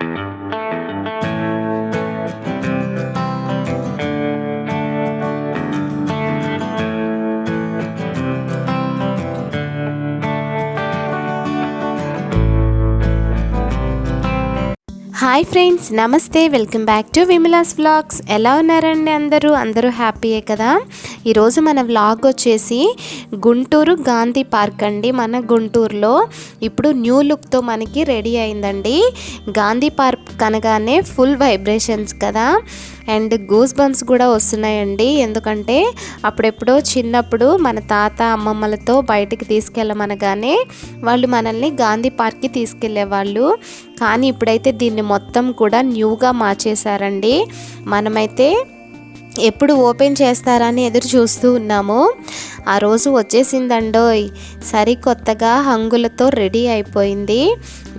Hi friends, నమస్తే. Welcome back to Vimala's vlogs. ఎలా ఉన్నారండి అందరూ హ్యాపీయే కదా. ఈరోజు మన వ్లాగ్ వచ్చేసి గుంటూరు గాంధీ పార్క్ అండి. మన గుంటూరులో ఇప్పుడు న్యూ లుక్తో మనకి రెడీ అయిందండి. గాంధీ పార్క్ అనగానే ఫుల్ వైబ్రేషన్స్ కదా, అండ్ గూస్ బంప్స్ కూడా వస్తున్నాయండి. ఎందుకంటే అప్పుడెప్పుడో చిన్నప్పుడు మన తాత అమ్మమ్మలతో బయటికి తీసుకెళ్ళమనగానే వాళ్ళు మనల్ని గాంధీ పార్క్కి తీసుకెళ్ళేవాళ్ళు. కానీ ఇప్పుడైతే దీన్ని మొత్తం కూడా న్యూగా మార్చేశారండి. మనమైతే ఎప్పుడు ఓపెన్ చేస్తారని ఎదురు చూస్తూ ఉన్నాము. ఆ రోజు వచ్చేసిందండోయ్. సరికొత్తగా హంగులతో రెడీ అయిపోయింది.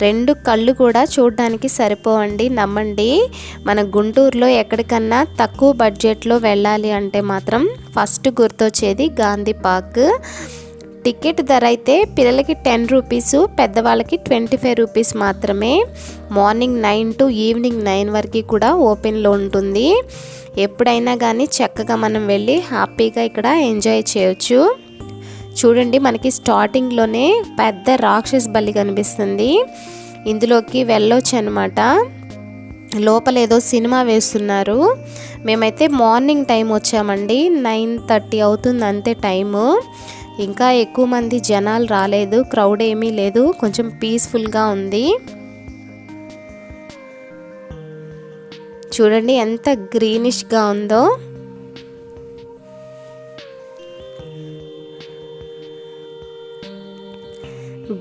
2 కళ్ళు కూడా చూడడానికి సరిపోవండి, నమ్మండి. మన గుంటూరులో ఎక్కడికన్నా తక్కువ బడ్జెట్లో వెళ్ళాలి అంటే మాత్రం ఫస్ట్ గుర్తొచ్చేది గాంధీ పార్క్. టికెట్ ధర అయితే పిల్లలకి 10 రూపీస్, పెద్దవాళ్ళకి 25 రూపీస్ మాత్రమే. మార్నింగ్ 9 టు ఈవినింగ్ 9 వరకు కూడా ఓపెన్లో ఉంటుంది. ఎప్పుడైనా కానీ చక్కగా మనం వెళ్ళి హ్యాపీగా ఇక్కడ ఎంజాయ్ చేయొచ్చు. చూడండి, మనకి స్టార్టింగ్లోనే పెద్ద రాక్షస్ బల్లి కనిపిస్తుంది. ఇందులోకి వెళ్ళొచ్చు అనమాట. లోపల ఏదో సినిమా వేస్తున్నారు. మేమైతే మార్నింగ్ టైం వచ్చామండి. 9:30 అవుతుంది అంతే టైము. ఇంకా ఎక్కువ మంది జనాలు రాలేదు, క్రౌడ్ ఏమీ లేదు, కొంచెం పీస్ఫుల్గా ఉంది. చూడండి ఎంత గ్రీనిష్గా ఉందో.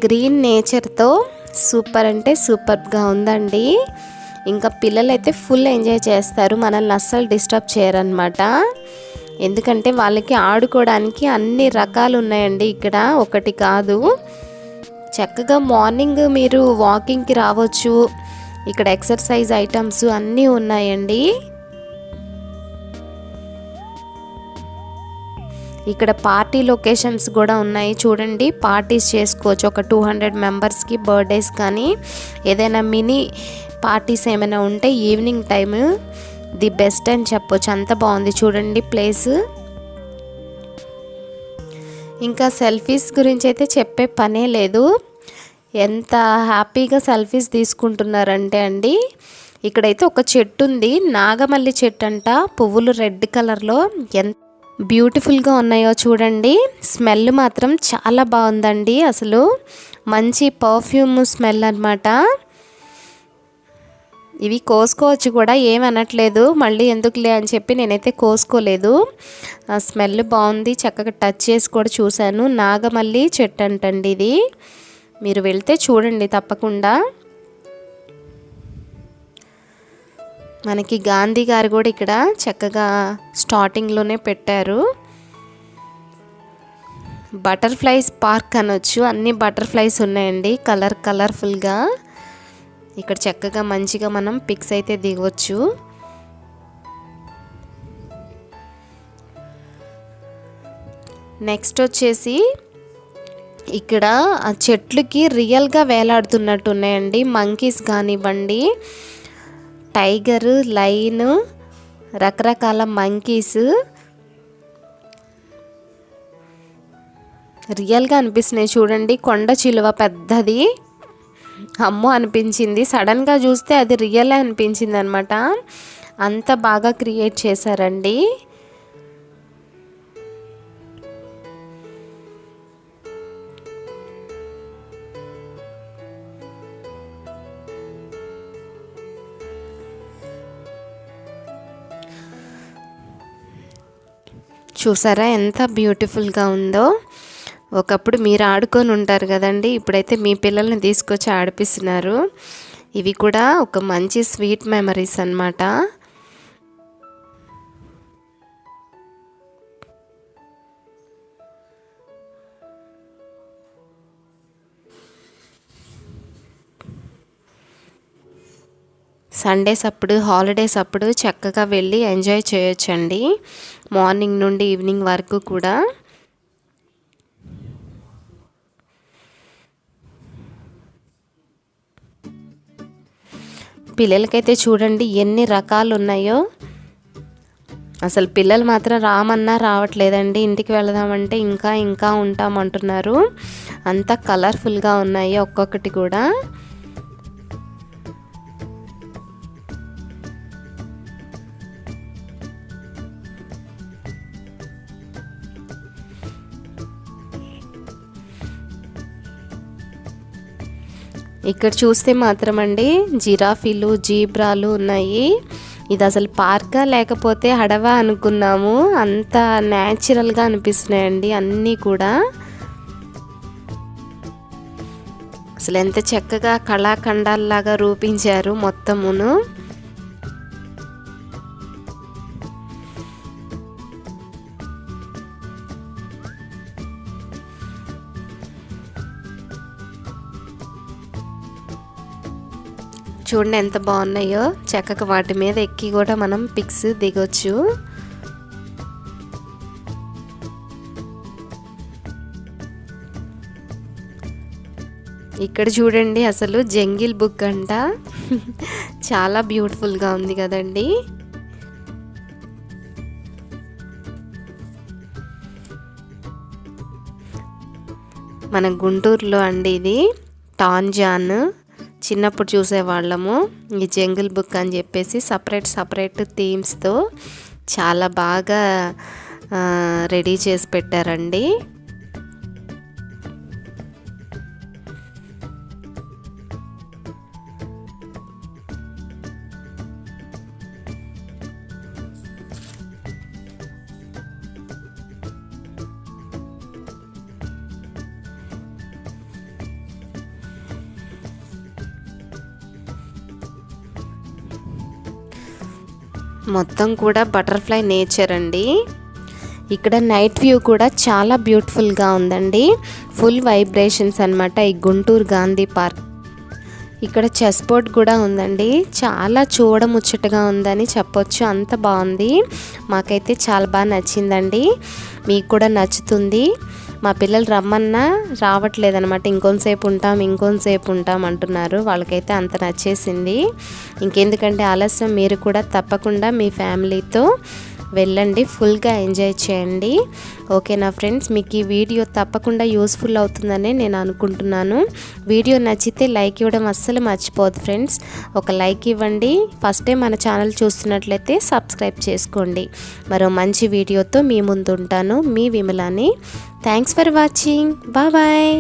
గ్రీన్ నేచర్తో సూపర్ అంటే సూపర్గా ఉందండి. ఇంకా పిల్లలైతే ఫుల్ ఎంజాయ్ చేస్తారు, మనల్ని అస్సలు డిస్టర్బ్ చేయరన్నమాట. ఎందుకంటే వాళ్ళకి ఆడుకోవడానికి అన్ని రకాలు ఉన్నాయండి ఇక్కడ, ఒకటి కాదు. చక్కగా మార్నింగ్ మీరు వాకింగ్కి రావచ్చు. ఇక్కడ ఎక్సర్సైజ్ ఐటమ్స్ అన్నీ ఉన్నాయండి. ఇక్కడ పార్టీ లొకేషన్స్ కూడా ఉన్నాయి. చూడండి, పార్టీస్ చేసుకోవచ్చు. ఒక 200 మెంబర్స్కి బర్త్డేస్ కానీ ఏదైనా మినీ పార్టీస్ ఏమైనా ఉంటే ఈవినింగ్ టైము ది బెస్ట్ అని చెప్పొచ్చు. అంత బాగుంది చూడండి ప్లేస్. ఇంకా సెల్ఫీస్ గురించి అయితే చెప్పే పనే లేదు. ఎంత హ్యాపీగా సెల్ఫీస్ తీసుకుంటున్నారంటే అండి, ఇక్కడైతే ఒక చెట్టు ఉంది, నాగమల్లి చెట్టు అంట. పువ్వులు రెడ్ కలర్లో ఎంత బ్యూటిఫుల్గా ఉన్నాయో చూడండి. స్మెల్ మాత్రం చాలా బాగుందండి. అసలు మంచి పర్ఫ్యూమ్ స్మెల్ అన్నమాట. ఇవి కోసుకోవచ్చు కూడా, ఏమనట్లేదు. మళ్ళీ ఎందుకులే అని చెప్పి నేనైతే కోసుకోలేదు. స్మెల్ బాగుంది, చక్కగా టచ్ చేసి కూడా చూశాను. నాగమల్లి చెట్టు అంటండి ఇది. మీరు వెళ్తే చూడండి తప్పకుండా. మనకి గాంధీ గారు కూడా ఇక్కడ చక్కగా స్టార్టింగ్లోనే పెట్టారు. బటర్ఫ్లైస్ పార్క్ అనొచ్చు. అన్ని బటర్ఫ్లైస్ ఉన్నాయండి, కలర్ఫుల్గా. ఇక్కడ చక్కగా మంచిగా మనం పిక్స్ అయితే దిగవచ్చు. నెక్స్ట్ వచ్చేసి ఇక్కడ ఆ చెట్లకి రియల్గా వేలాడుతున్నట్టు ఉన్నాయండి. మంకీస్ కానివ్వండి, టైగర్, లైన్, రకరకాల మంకీస్ రియల్గా అనిపిస్తున్నాయి. చూడండి, కొండ చిలువ పెద్దది. అమ్మో అనిపించింది. సడన్గా చూస్తే అది రియల్ అనిపించింది అనమాట. అంత బాగా క్రియేట్ చేశారండి. చూసారా ఎంత బ్యూటిఫుల్గా ఉందో. ఒకప్పుడు మీరు ఆడుకొని ఉంటారు కదండి, ఇప్పుడైతే మీ పిల్లల్ని తీసుకొచ్చి ఆడిపిస్తున్నారు. ఇవి కూడా ఒక మంచి స్వీట్ మెమరీస్ అన్నమాట. సండేస్ అప్పుడు, హాలిడేస్ అప్పుడు చక్కగా వెళ్ళి ఎంజాయ్ చేయొచ్చండి, మార్నింగ్ నుండి ఈవినింగ్ వరకు కూడా. పిల్లలకైతే చూడండి ఎన్ని రకాలు ఉన్నాయో. అసలు పిల్లలు మాత్రం రామన్నా రావట్లేదండి. ఇంటికి వెళదామంటే ఇంకా ఇంకా ఉంటామంటున్నారు. అంతా కలర్ఫుల్గా ఉన్నాయి ఒక్కొక్కటి కూడా. ఇక్కడ చూస్తే మాత్రం అండి జిరాఫీలు, జీబ్రాలు ఉన్నాయి. ఇది అసలు పార్కా లేకపోతే అడవా అనుకున్నాము. అంత న్యాచురల్గా అనిపిస్తున్నాయండి అన్నీ కూడా. అసలు ఎంత చక్కగా కళాఖండాల్లాగా రూపించారు మొత్తమును. చూడండి ఎంత బాగున్నాయో. చక్కగా వాటి మీద ఎక్కి కూడా మనం పిక్స్ దిగొచ్చు. ఇక్కడ చూడండి అసలు జంగిల్ బుక్ అంట. చాలా బ్యూటిఫుల్గా ఉంది కదండి. మన గుంటూరులో అండి ఇది టాంజాన్. చిన్నప్పుడు చూసేవాళ్ళము ఈ జంగిల్ బుక్ అని చెప్పేసి. సపరేట్ థీమ్స్తో చాలా బాగా రెడీ చేసి పెట్టారండి. మొత్తం కూడా బటర్ఫ్లై నేచర్ అండి. ఇక్కడ నైట్ వ్యూ కూడా చాలా బ్యూటిఫుల్గా ఉందండి. ఫుల్ వైబ్రేషన్స్ అన్నమాట ఈ గుంటూరు గాంధీ పార్క్. ఇక్కడ చెస్ బోర్డ్ కూడా ఉందండి. చాలా చూడముచ్చటగా ఉందని చెప్పొచ్చు. అంత బాగుంది. మాకైతే చాలా బాగా నచ్చిందండి. మీకు కూడా నచ్చుతుంది. మా పిల్లలు రమ్మన్నా రావట్లేదన్నమాట. ఇంకొంతసేపు ఉంటాం అంటున్నారు. వాళ్ళకైతే అంత నచ్చేసింది. ఇంకెందుకంటే ఆలస్యం, మీరు కూడా తప్పకుండా మీ ఫ్యామిలీతో వెళ్ళండి, ఫుల్గా ఎంజాయ్ చేయండి. ఓకేనా ఫ్రెండ్స్, మీకు ఈ వీడియో తప్పకుండా యూస్ఫుల్ అవుతుందని నేను అనుకుంటున్నాను. వీడియో నచ్చితే లైక్ ఇవ్వడం అస్సలు మర్చిపోదు ఫ్రెండ్స్. ఒక లైక్ ఇవ్వండి. ఫస్ట్ టైం మన ఛానల్ చూస్తున్నట్లయితే సబ్స్క్రైబ్ చేసుకోండి. మరో మంచి వీడియోతో మీ ముందు ఉంటాను. మీ విమలాని. Thanks for watching. బాయ్.